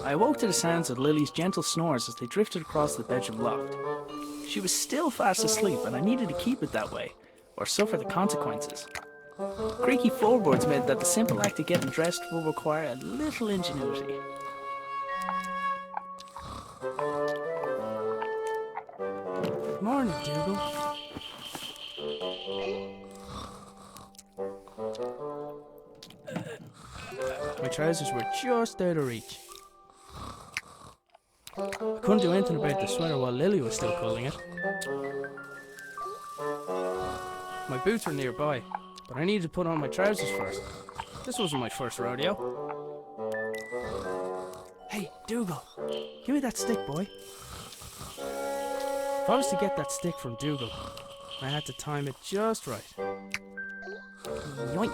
I awoke to the sounds of Lily's gentle snores as they drifted across the bedroom loft. She was still fast asleep, and I needed to keep it that way, or suffer the consequences. Creaky floorboards meant that the simple act of getting dressed will require a little ingenuity. Morning, Dougal. My trousers were just out of reach. I couldn't do anything about the sweater while Lily was still pulling it. My boots were nearby, but I needed to put on my trousers first. This wasn't my first rodeo. Hey, Dougal, give me that stick, boy. If I was to get that stick from Dougal, I had to time it just right. Yoink!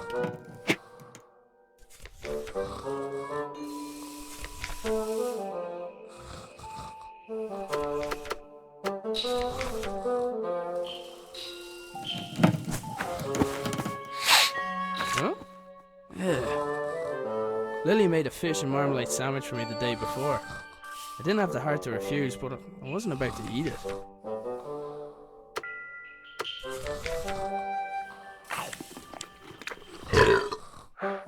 Huh? Lily made a fish and marmalade sandwich for me the day before. I didn't have the heart to refuse, but I wasn't about to eat it.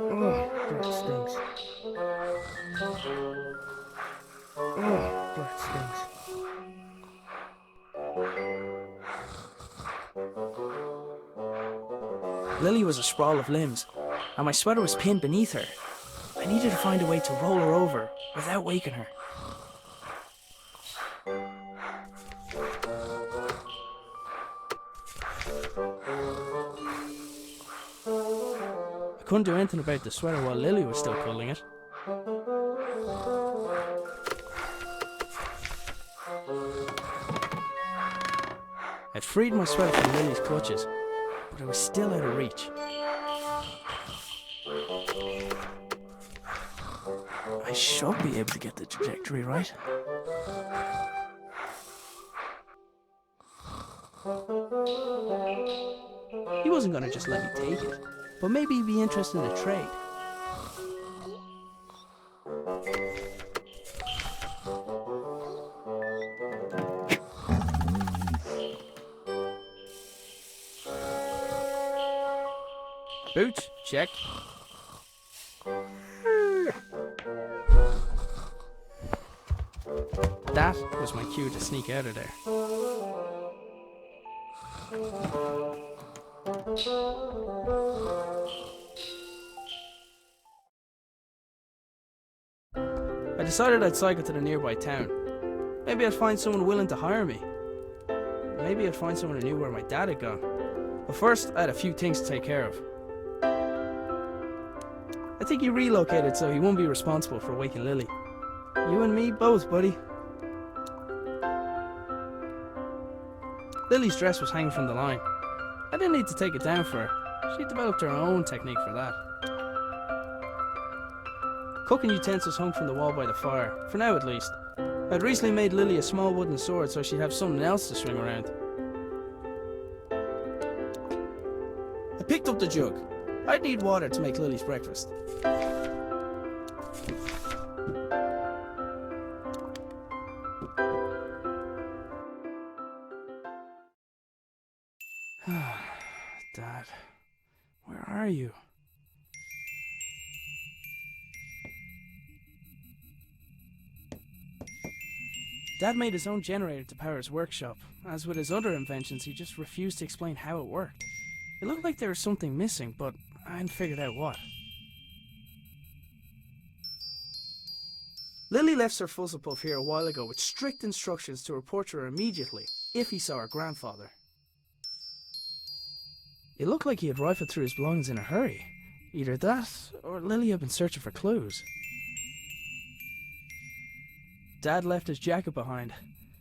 Oh, that stinks. Oh, that stinks. Lily was a sprawl of limbs, and my sweater was pinned beneath her. I needed to find a way to roll her over without waking her. I couldn't do anything about the sweater while Lily was still pulling it. I'd freed my sweater from Lily's clutches, but it was still out of reach. I should be able to get the trajectory right. He wasn't going to just let me take it, but maybe he'd be interested in a trade. Boots, check. That was my cue to sneak out of there. I decided I'd cycle to the nearby town. Maybe I'd find someone willing to hire me. Maybe I'd find someone who knew where my dad had gone. But first, I had a few things to take care of. I think he relocated so he won't be responsible for waking Lily. You and me both, buddy. Lily's dress was hanging from the line. I didn't need to take it down for her. She developed her own technique for that. Cooking utensils hung from the wall by the fire, for now at least. I'd recently made Lily a small wooden sword so she'd have something else to swing around. I picked up the jug. I'd need water to make Lily's breakfast. Dad, where are you? Dad made his own generator to power his workshop. As with his other inventions, he just refused to explain how it worked. It looked like there was something missing, but I hadn't figured out what. Lily left Sir Fuzzlepuff here a while ago with strict instructions to report to her immediately, if he saw her grandfather. It looked like he had rifled through his belongings in a hurry. Either that, or Lily had been searching for clues. Dad left his jacket behind.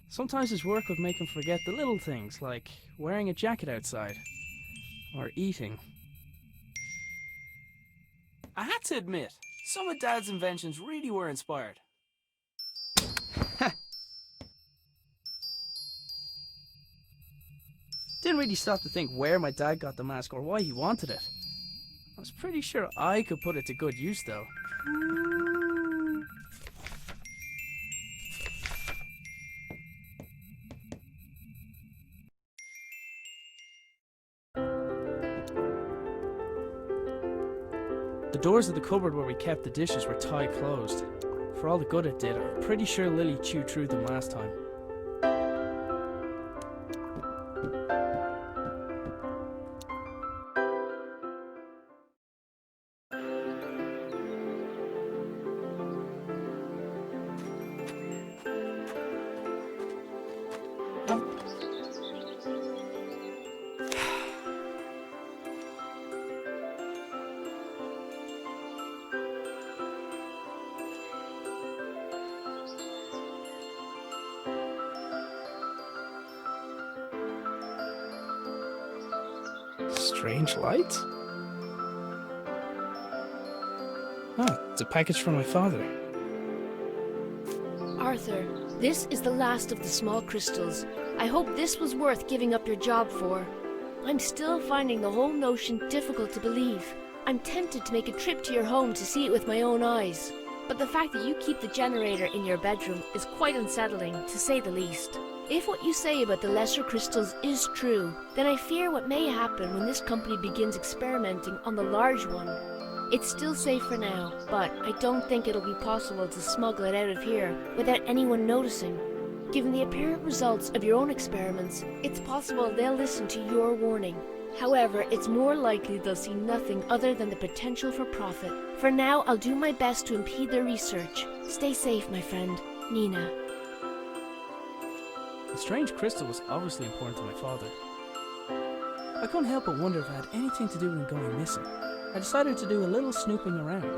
Sometimes his work would make him forget the little things, like wearing a jacket outside, or eating. I had to admit, some of Dad's inventions really were inspired. Didn't really stop to think where my dad got the mask or why he wanted it. I was pretty sure I could put it to good use though. The doors of the cupboard where we kept the dishes were tight closed. For all the good it did, I'm pretty sure Lily chewed through them last time. Strange lights? Oh, it's a package from my father. Arthur, this is the last of the small crystals. I hope this was worth giving up your job for. I'm still finding the whole notion difficult to believe. I'm tempted to make a trip to your home to see it with my own eyes. But the fact that you keep the generator in your bedroom is quite unsettling, to say the least. If what you say about the lesser crystals is true, then I fear what may happen when this company begins experimenting on the large one. It's still safe for now, but I don't think it'll be possible to smuggle it out of here without anyone noticing. Given the apparent results of your own experiments, it's possible they'll listen to your warning. However, it's more likely they'll see nothing other than the potential for profit. For now, I'll do my best to impede their research. Stay safe, my friend. Nina. The strange crystal was obviously important to my father. I couldn't help but wonder if it had anything to do with him going missing. I decided to do a little snooping around.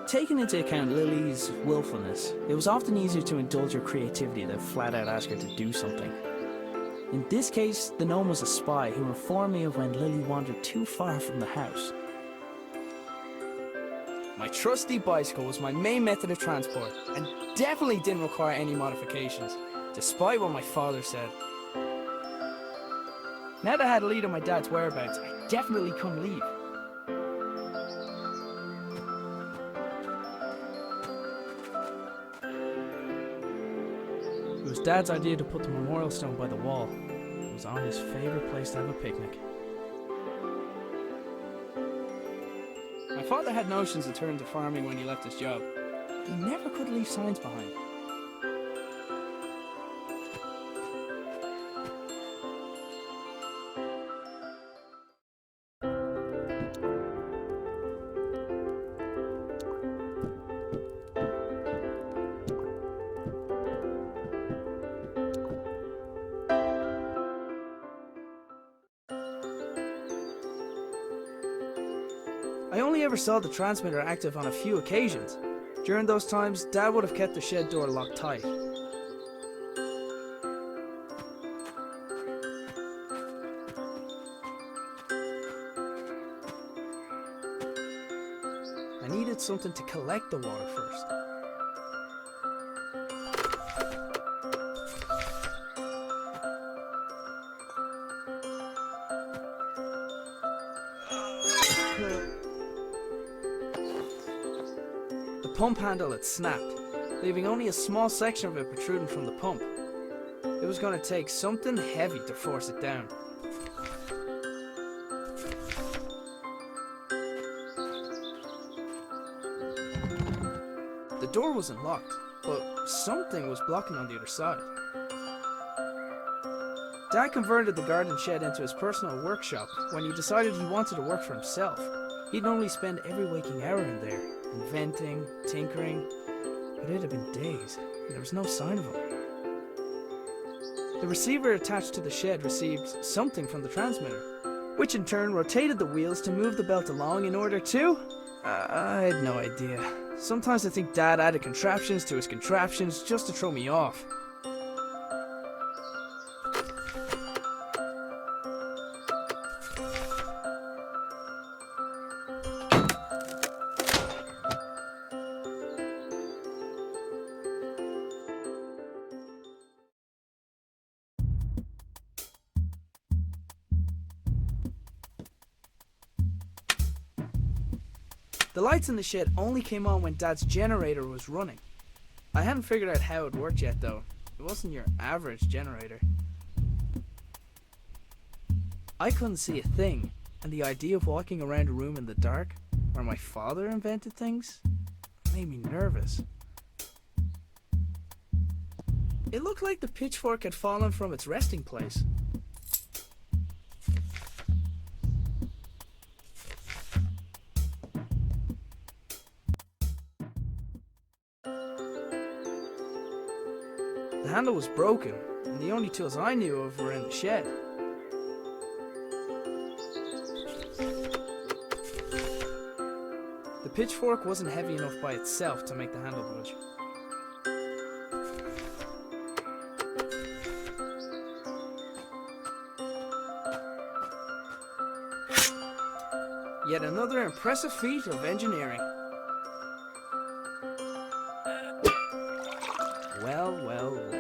Taking into account Lily's willfulness, it was often easier to indulge her creativity than flat out ask her to do something. In this case, the gnome was a spy who informed me of when Lily wandered too far from the house. My trusty bicycle was my main method of transport, and definitely didn't require any modifications, despite what my father said. Now that I had a lead on my dad's whereabouts, I definitely couldn't leave. It was Dad's idea to put the memorial stone by the wall. It was on his favourite place to have a picnic. My father had notions of turning to farming when he left his job. He never could leave signs behind. I only ever saw the transmitter active on a few occasions. During those times, Dad would have kept the shed door locked tight. I needed something to collect the water first. The pump handle had snapped, leaving only a small section of it protruding from the pump. It was going to take something heavy to force it down. The door wasn't locked, but something was blocking on the other side. Dad converted the garden shed into his personal workshop when he decided he wanted to work for himself. He'd normally spend every waking hour in there, inventing, tinkering, but it had been days, and there was no sign of him. The receiver attached to the shed received something from the transmitter, which in turn rotated the wheels to move the belt along in order to... I had no idea. Sometimes I think Dad added contraptions to his contraptions just to throw me off. The lights in the shed only came on when Dad's generator was running. I hadn't figured out how it worked yet though. It wasn't your average generator. I couldn't see a thing, and the idea of walking around a room in the dark, where my father invented things, made me nervous. It looked like the pitchfork had fallen from its resting place. The handle was broken, and the only tools I knew of were in the shed. The pitchfork wasn't heavy enough by itself to make the handle budge. Yet another impressive feat of engineering. Well, well, well.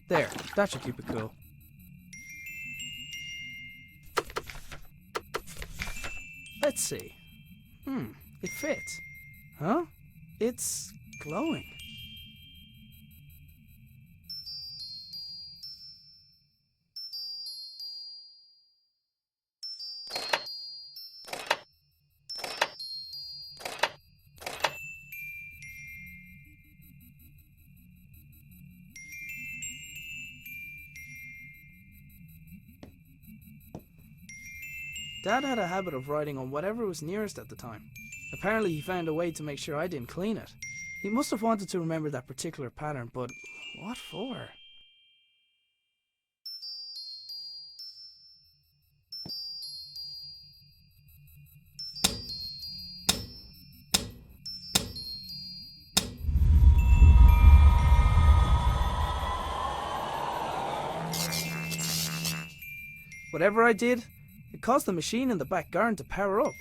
There, that should keep it cool. Let's see. It fits. Huh? It's glowing. Dad had a habit of writing on whatever was nearest at the time. Apparently he found a way to make sure I didn't clean it. He must have wanted to remember that particular pattern, but what for? Whatever I did, it caused the machine in the back garden to power up.